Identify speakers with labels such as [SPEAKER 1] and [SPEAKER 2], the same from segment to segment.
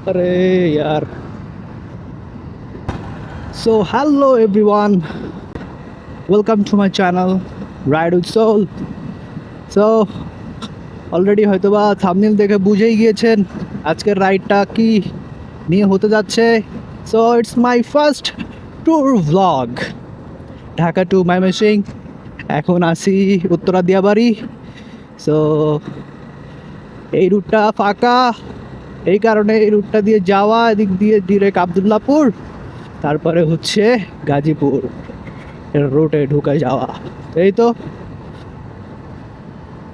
[SPEAKER 1] अरे यार. So hello everyone, welcome to my channel Ride with Soul. So already হয়তোবা thumbnail দেখে বুঝেই গিয়েছেন আজকের রাইডটা কি নিয়ে হতে যাচ্ছে. So it's my first tour vlog, Dhaka to Mymensingh. এখন আসি উত্তরা দিয়াবাড়ি. সো এই রুটটা ফাঁকা, এই কারণে এই রুটটা দিয়ে যাওয়া, এদিক দিয়ে ডিরেক্ট আবদুল্লাপুর, তারপরে হচ্ছে গাজীপুর রুটে ঢুকে যাওয়া. এই তো,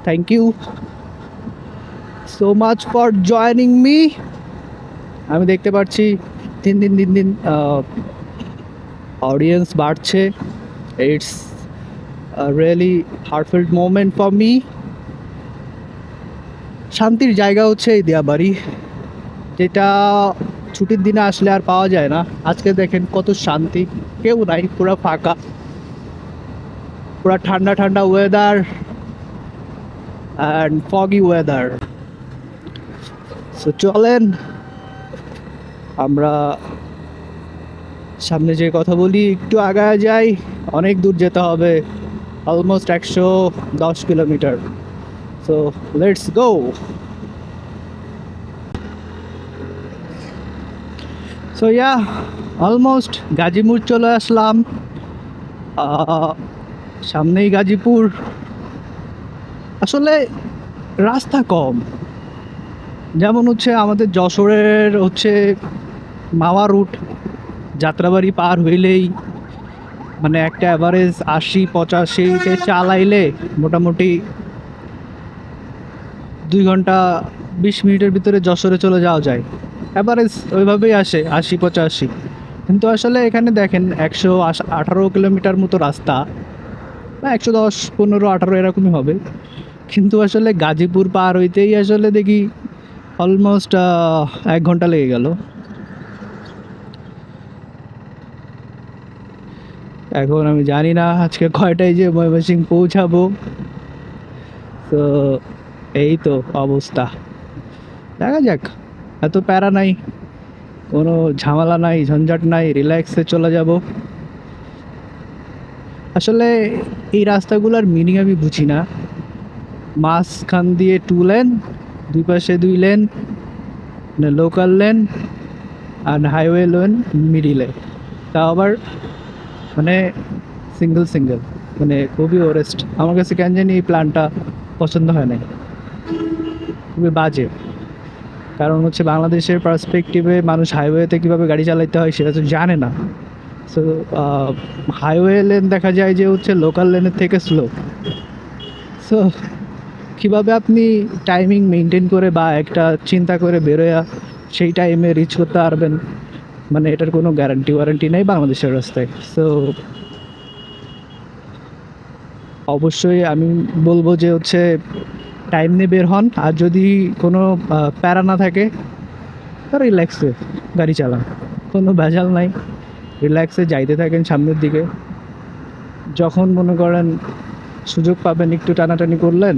[SPEAKER 1] thank you so much for joining me. আমি দেখতে পাচ্ছি দিন দিন দিন দিন অডিয়েন্স বাড়ছে. It's really heartfelt moment for me. শান্তির জায়গা হচ্ছে এই দিয়াবাড়ি, যেটা ছুটির দিনে আসলে আর পাওয়া যায় না. আজকে দেখেন কত শান্তি, কেউ নাই, পুরো ফাঁকা, পুরো ঠান্ডা ঠান্ডা weather and foggy weather. So চলেন আমরা সামনে যে কথা বলি, একটু আগায় যাই. অনেক দূর যেতে হবে, almost 110 kilometre. So let's go. So yeah, almost Gazipur চলে আসলাম. সামনেই গাজীপুর. আসলে রাস্তা কম, যেমন হচ্ছে আমাদের যশোরের হচ্ছে মাওয়া রুট, যাত্রাবাড়ি পার হইলেই মানে একটা অ্যাভারেজ 80-85-তে চালাইলে মোটামুটি 2 ঘন্টা 20 মিনিটের ভিতরে যশোরে চলে যাওয়া যায়. অ্যাভারেজ ওইভাবেই আসে 80-85. কিন্তু আসলে এখানে দেখেন 118 কিলোমিটার মতো রাস্তা, বা 110, 15, 18 এরকমই হবে. কিন্তু আসলে গাজীপুর পার হইতেই আসলে দেখি অলমোস্ট 1 ঘন্টা লেগে গেল. এখন আমি জানি না আজকে কয়টায় যে ময়মনসিংহ পৌঁছাবো. তো এই তো অবস্থা, দেখা যাক. এত প্যারা নাই, কোনো ঝামেলা নাই, ঝঞ্ঝাট নাই, রিল্যাক্সে চলে যাব. আসলে এই রাস্তাগুলোর মিনিং আমি বুঝি না. মাঝখান দিয়ে 2 লেন, দুই পাশে 2 লেন, লোকাল লেন আর হাইওয়ে লেন মিডিলে, তা আবার মানে সিঙ্গেল সিঙ্গেল, মানে খুবই ওরেস্ট. আমার কাছে কেন জানি এই প্ল্যানটা পছন্দ হয় নাই, খুবই বাজে. কারণ হচ্ছে বাংলাদেশের পার্সপেক্টিভে মানুষ হাইওয়েতে কীভাবে গাড়ি চালাতে হয় সেটা তো জানে না. সো হাইওয়ে লেন দেখা যায় যে হচ্ছে লোকাল লেনের থেকে স্লো. সো কীভাবে আপনি টাইমিং মেনটেন করে বা একটা চিন্তা করে বেরোয়া সেই টাইমে রিচ করতে পারবেন, মানে এটার কোনো ওয়ারেন্টি নেই বাংলাদেশের রাস্তায়. সো অবশ্যই আমি বলবো যে হচ্ছে টাইম নিয়ে বের হন, আর যদি কোনো প্যারা না থাকে রিল্যাক্সে গাড়ি চালান, কোনো ভেজাল নাই, রিল্যাক্সে যাইতে থাকেন সামনের দিকে. যখন মনে করেন সুযোগ পাবেন একটু টানাটানি করলেন,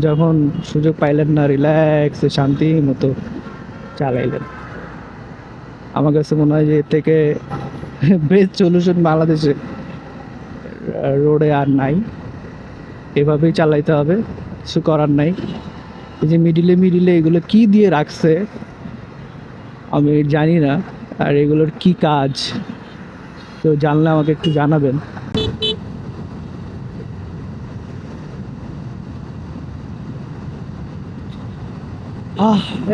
[SPEAKER 1] যখন সুযোগ পাইলেন না রিল্যাক্সে শান্তি মতো চালাইলেন. আমার কাছে মনে হয় যে এর থেকে বেস্ট সলিউশন বাংলাদেশে রোডে আর নাই. এভাবেই চালাইতে হবে, কিছু করার নাই. এই যে মিডিলে মিডিলে এগুলো কি দিয়ে রাখছে আমি জানি না, আর এগুলোর কি কাজ তো জানলে আমাকে একটু জানাবেন.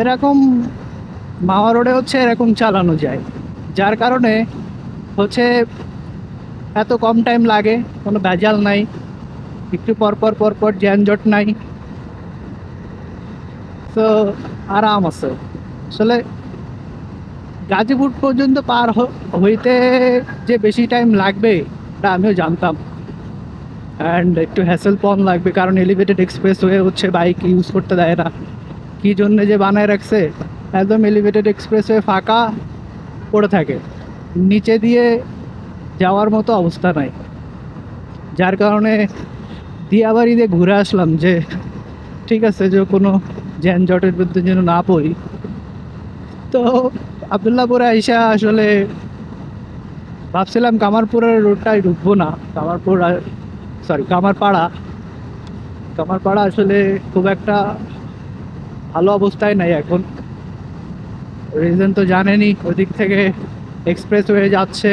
[SPEAKER 1] এরকম মাওয়া রোডে হচ্ছে এরকম চালানো যায়, যার কারণে হচ্ছে এত কম টাইম লাগে, কোনো ভেজাল নাই, একটু পরপর পরপর যানজট নাই. তো আরাম আছে. আসলে গাজীপুর পর্যন্ত পার হইতে যে বেশি টাইম লাগবে এটা আমিও জানতাম, অ্যান্ড একটু হ্যাসেল কম লাগবে, কারণ এলিভেটেড এক্সপ্রেস হয়ে হচ্ছে বাইক ইউজ করতে দেয় না. কী জন্যে যে বানায় রাখছে, একদম এলিভেটেড এক্সপ্রেস হয়ে ফাঁকা পড়ে থাকে, নিচে দিয়ে যাওয়ার মতো অবস্থা নাই. যার কারণে দিয়াবাড়ি দিয়ে ঘুরে আসলাম যে ঠিক আছে যে কোনো যানজটের মধ্যে যেন না পড়ি। তো আবদুল্লাহপুরে আইসা আসলে ভাবছিলাম কামারপুরের রোডটায় ঢুকবো না, কামারপাড়া। কামারপাড়া আসলে খুব একটা ভালো অবস্থায় নাই এখন। রিজন তো জানেনই, ওদিক থেকে এক্সপ্রেস হয়ে যাচ্ছে,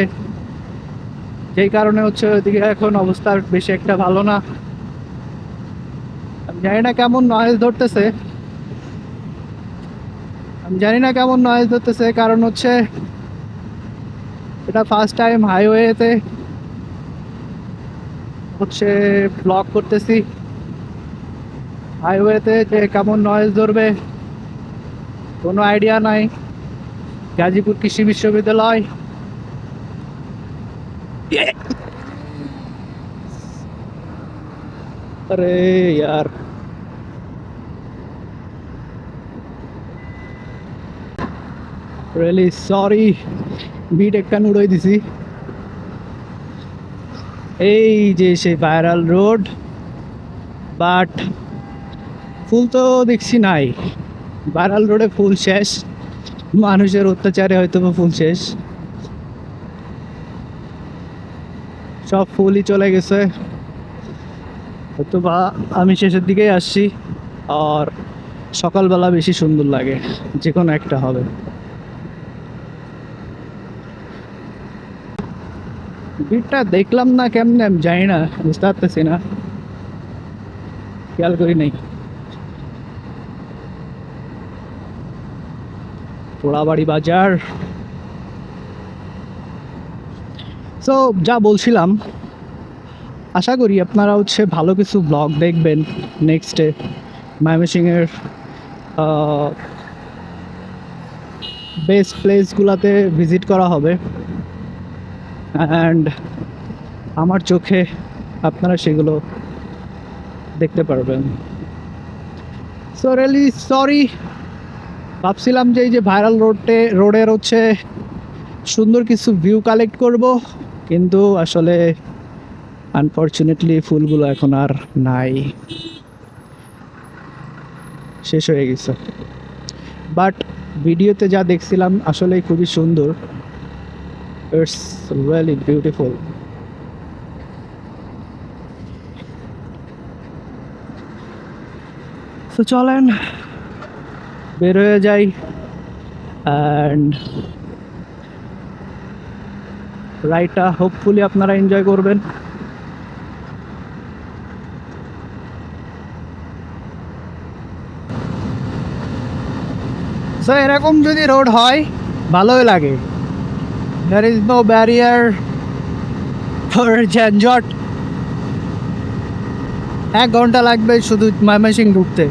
[SPEAKER 1] যেই কারণে হচ্ছে ওইদিকে এখন অবস্থা বেশি একটা ভালো না। আমি জানি না কেমন নয়েজ ধরতেছে, কারণ হচ্ছে এটা ফার্স্ট টাইম হাইওয়েতে হচ্ছে ব্লগ করতেছি। হাইওয়েতে যে কেমন নয়েজ ধরবে কোনো আইডিয়া নাই। গাজীপুর কৃষি বিশ্ববিদ্যালয়, আরে ইয়ার রিয়েলি সরি, বিট একটা উড়াই দিছি। এই যে সেই ভাইরাল রোড, বাট ফুল তো দেখছি নাই। ভাইরাল রোডে ফুল শেষ, মানুষের অত্যাচারে হয়তো বা ফুল শেষ, সব ফুলই চলে গেছে। হয়তো বা আমি শেষের দিকেই আসছি, আর সকালবেলা বেশি সুন্দর লাগে, যে কোনো একটা হবে। ভিড়টা দেখলাম না কেমনে, আমি জানি না, বুঝতে পারতেছি না, খেয়াল করি নাই। পোড়াবাড়ি বাজার। সো যা বলছিলাম, আশা করি আপনারা হচ্ছে ভালো কিছু ব্লগ দেখবেন নেক্সটে। ময়মনসিংহের বেস্ট প্লেসগুলোতে ভিজিট করা হবে, অ্যান্ড আমার চোখে আপনারা সেগুলো দেখতে পারবেন। সো রিয়েলি সরি, ভাবছিলাম যে এই যে ভাইরাল রোডের হচ্ছে সুন্দর কিছু ভিউ কালেক্ট করব, কিন্তু আসলে আনফর্চুনেটলি ফুলগুলো এখন আর নাই, শেষ হয়ে গেছে। বাট ভিডিওতে যা দেখছিলাম আসলে খুবই সুন্দর, ইটস রিয়েলি বিউটিফুল। তো চলেন বের হয়ে যাই, অ্যান্ড রাইডটা হোপফুলি আপনারা এনজয় করবেন। সো এরকম যদি রোড হয় ভালোই লাগে, there is no barrier for যানজট। 1 ঘন্টা লাগবে শুধু ময়মনসিংহ ঢুকতে,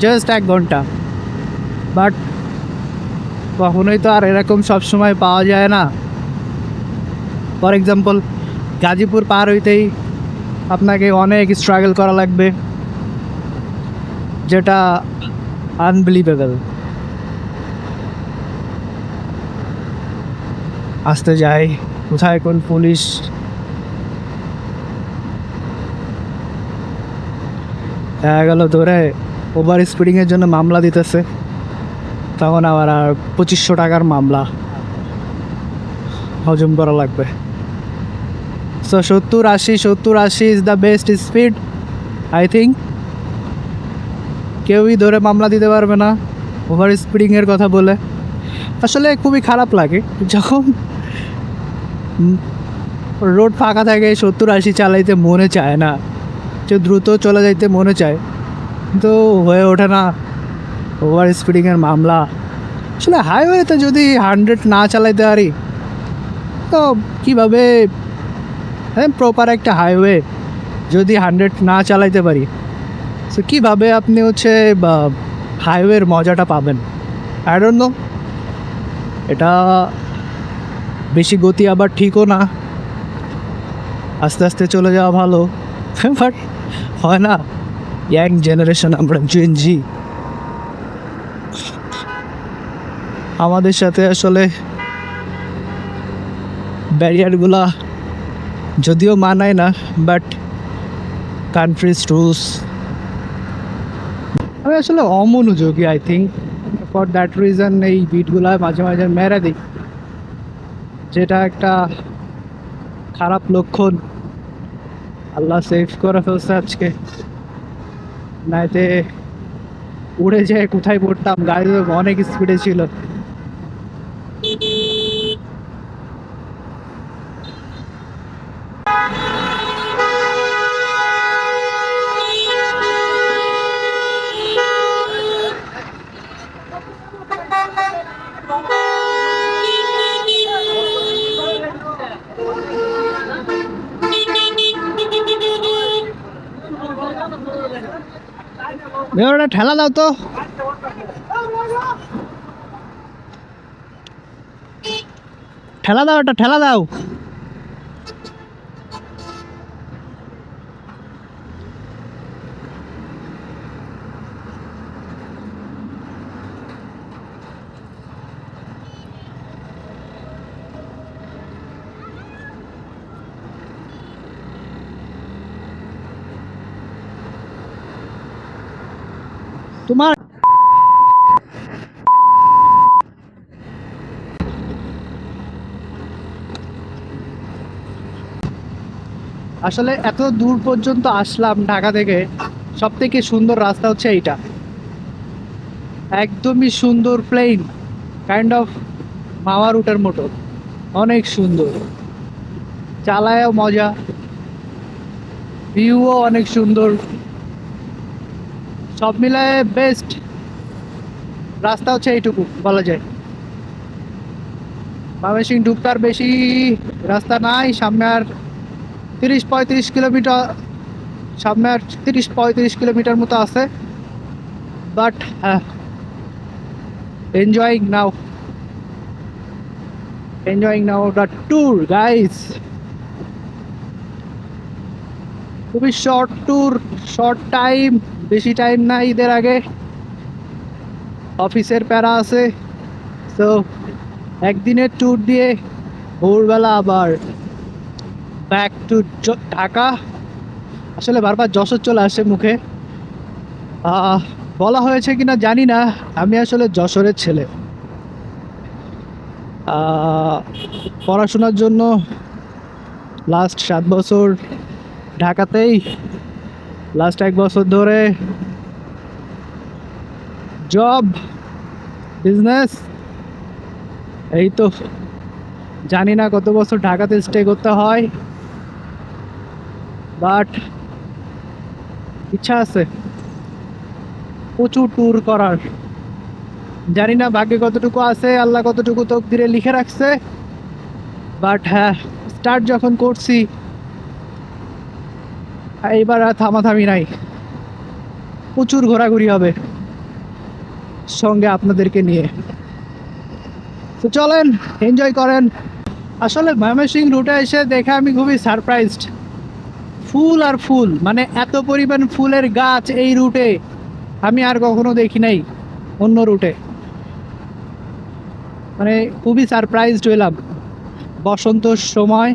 [SPEAKER 1] জাস্ট 1 ঘন্টা। বাট কখনোই তো আর এরকম সবসময় পাওয়া যায় না। ফর এক্সাম্পল গাজীপুর পার হইতেই আপনাকে অনেক স্ট্রাগল করা লাগবে, যেটা আনবিলিভেবল। আসতে যাই, কোথায় কোন পুলিশ দেখা গেল ধরে ওভার স্পিডিংয়ের জন্য মামলা দিতেছে, তখন আবার 2500 টাকার মামলা হজম করা লাগবে। So 70-80 is the best speed, I think. কেউই ধরে মামলা দিতে পারবে না ওভার স্পিডিংয়ের কথা বলে। আসলে খুবই খারাপ লাগে যখন রোড ফাঁকা থাকে, 70-80 চালাইতে মনে চায় না, যে দ্রুত চলে যাইতে মনে চায়, কিন্তু হয়ে ওঠে না, ওভার স্পিডিংয়ের মামলা। আসলে হাইওয়েতে যদি 100 না চালাইতে পারি তো কীভাবে, হ্যাঁ প্রপার একটা হাইওয়ে যদি 100 না চালাইতে পারি, তো কীভাবে আপনি হচ্ছে হাইওয়ের মজাটা পাবেন? I don't know. এটা বেশি গতি আবার ঠিকও না, আস্তে আস্তে চলে যাওয়া ভালো, বাট হয় না, ইয়াং জেনারেশন আমরা, জেনজি, আমাদের সাথে আসলে ব্যারিয়ারগুলা যদিও মানায় না, বাট কান্ট্রিজ রুলস আমি আসলে অমনোযোগী, I think for that reason এই বিটগুলা মাঝে মাঝে মেরে দিই, যেটা একটা খারাপ লক্ষণ। আল্লাহ সেভ করে ফেলছে আজকে, নাইতে উড়ে যেয়ে কোথায় পড়তাম। গাড়ি তো অনেক স্পিডে ছিল। ওটা ঠেলা দাও তো, ঠেলা দাও, এটা ঠেলা দাও। তোমার আসলে এত দূর পর্যন্ত আসলাম ঢাকা থেকে, সব থেকে সুন্দর রাস্তা হচ্ছে এইটা। একদমই সুন্দর, প্লেন কাইন্ড অফ মাওয়া রুটের মতো, অনেক সুন্দর, চালায়ও মজা, ভিউও অনেক সুন্দর, সব মিলায় বেস্ট রাস্তা হচ্ছে এইটুকু বলা যায়। ময়মনসিংহ ঢুকতে আর বেশি রাস্তা নাই, সামনে আর 30-35 কিলোমিটার, সামনে আর 30-35 কিলোমিটার মতো আছে। But enjoying now, enjoying now the tour guys. খুবই শর্ট ট্যুর, শর্ট টাইম, বেশি টাইম নাই। ঈদের আগে অফিসের প্যারা আছে, তো একদিনের ট্যুর দিয়ে ভোরবেলা আবার ব্যাক টু ঢাকা। আসলে বারবার যশোর চলে আসে মুখে, বলা হয়েছে কিনা জানি না, আমি আসলে যশোরের ছেলে। পড়াশোনার জন্য লাস্ট 7 বছর ঢাকাতেই, লাস্ট 1 বছর ধরে জব, বিজনেস, এই তো জানি না কত বছর ঢাকাতে স্টে করতে হয়, বাট ইচ্ছা আছে প্রচুর ট্যুর করার। জানি না ভাগ্যে কতটুকু আছে, আল্লাহ কতটুকু তকদিরে লিখে রাখছে, বাট হ্যাঁ, স্টার্ট যখন করছি এইবার আর থামাথামি নাই, প্রচুর ঘোরাঘুরি হবে সঙ্গে আপনাদেরকে নিয়ে। তো চলেন, এনজয় করেন। আসলে ময়মনসিংহ রুটে এসে দেখে আমি খুবই সারপ্রাইজড। ফুল আর ফুল, মানে এত পরিমাণ ফুলের গাছ এই রুটে আমি আর কখনো দেখি নাই অন্য রুটে। মানে খুবই সারপ্রাইজড হইলাম বসন্তর সময়,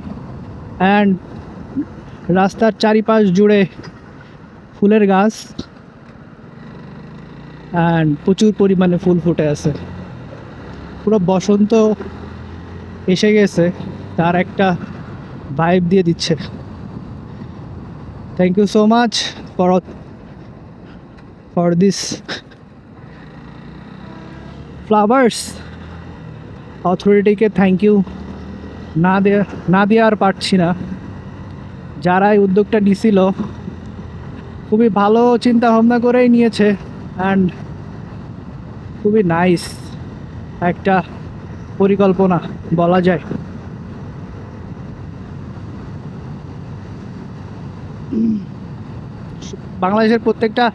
[SPEAKER 1] অ্যান্ড রাস্তার চারিপাশ জুড়ে ফুলের গাছ, অ্যান্ড প্রচুর পরিমাণে ফুল ফুটে আছে। পুরো বসন্ত এসে গেছে, তার একটা ভাইব দিয়ে দিচ্ছে। Thank you so much for this flowers. অথরিটিকে থ্যাংক ইউ না দিয়ে আর পারছি না। যারা এই উদ্যোগটা নিছিল খুবই ভালো চিন্তা ভাবনা করেই নিয়েছে, অ্যান্ড খুবই নাইস একটা পরিকল্পনা বলা যায়। বাংলাদেশের প্রত্যেকটা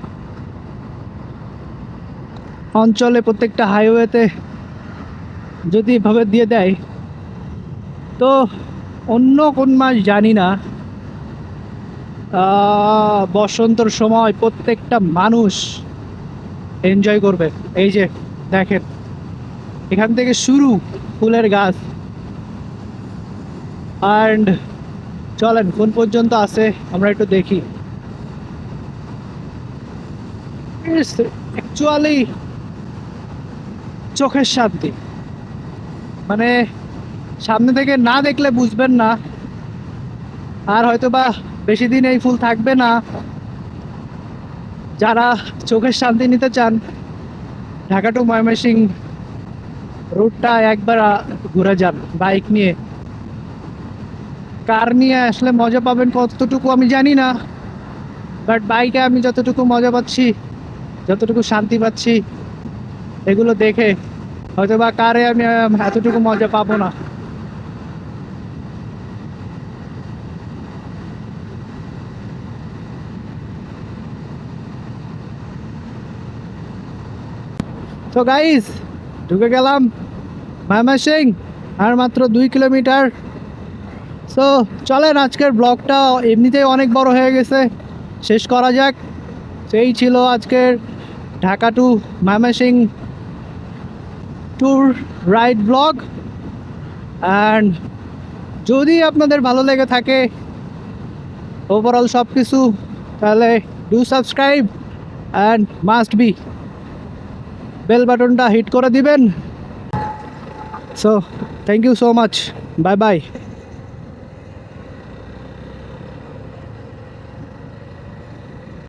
[SPEAKER 1] অঞ্চলে, প্রত্যেকটা হাইওয়েতে যদি এভাবে দিয়ে দেয়, তো অন্য কোন মাস জানি না, বসন্তর সময় প্রত্যেকটা মানুষ এনজয় করবে। এই যে দেখেন, এখান থেকে শুরু ফুলের গাছ, অ্যান্ড চলেন কোন পর্যন্ত আছে আমরা একটু দেখি। অ্যাকচুয়ালি চোখের শান্তি। মানে সামনে থেকে না দেখলে বুঝবেন না, আর হয়তো বা বেশি দিন এই ফুল থাকবে না। যারা চোখের শান্তি নিতে চান, ঢাকা টু ময়মনসিংহ রুটটা একবার ঘুরে যান বাইক নিয়ে। কার নিয়ে আসলে মজা পাবেন কতটুকু আমি জানি না, বাট বাইকে আমি যতটুকু মজা পাচ্ছি, যতটুকু শান্তি পাচ্ছি, এগুলো দেখে হয়তো বা কারে আমি এতটুকু মজা পাবো না। তো গাইস, ঢুকে গেলাম ময়মনসিংহ, আর মাত্র 2 কিলোমিটার। সো চলেন, আজকের ব্লগটা এমনিতেই অনেক বড় হয়ে গেছে, শেষ করা যাক। সেই ছিল আজকের Dhaka to Mymensingh tour ride blog. And যদি আপনাদের ভালো লেগে থাকে ওভারঅল সব কিছু, তাহলে do subscribe and must be bell বাটনটা হিট করে দিবেন। So thank you so much, bye by.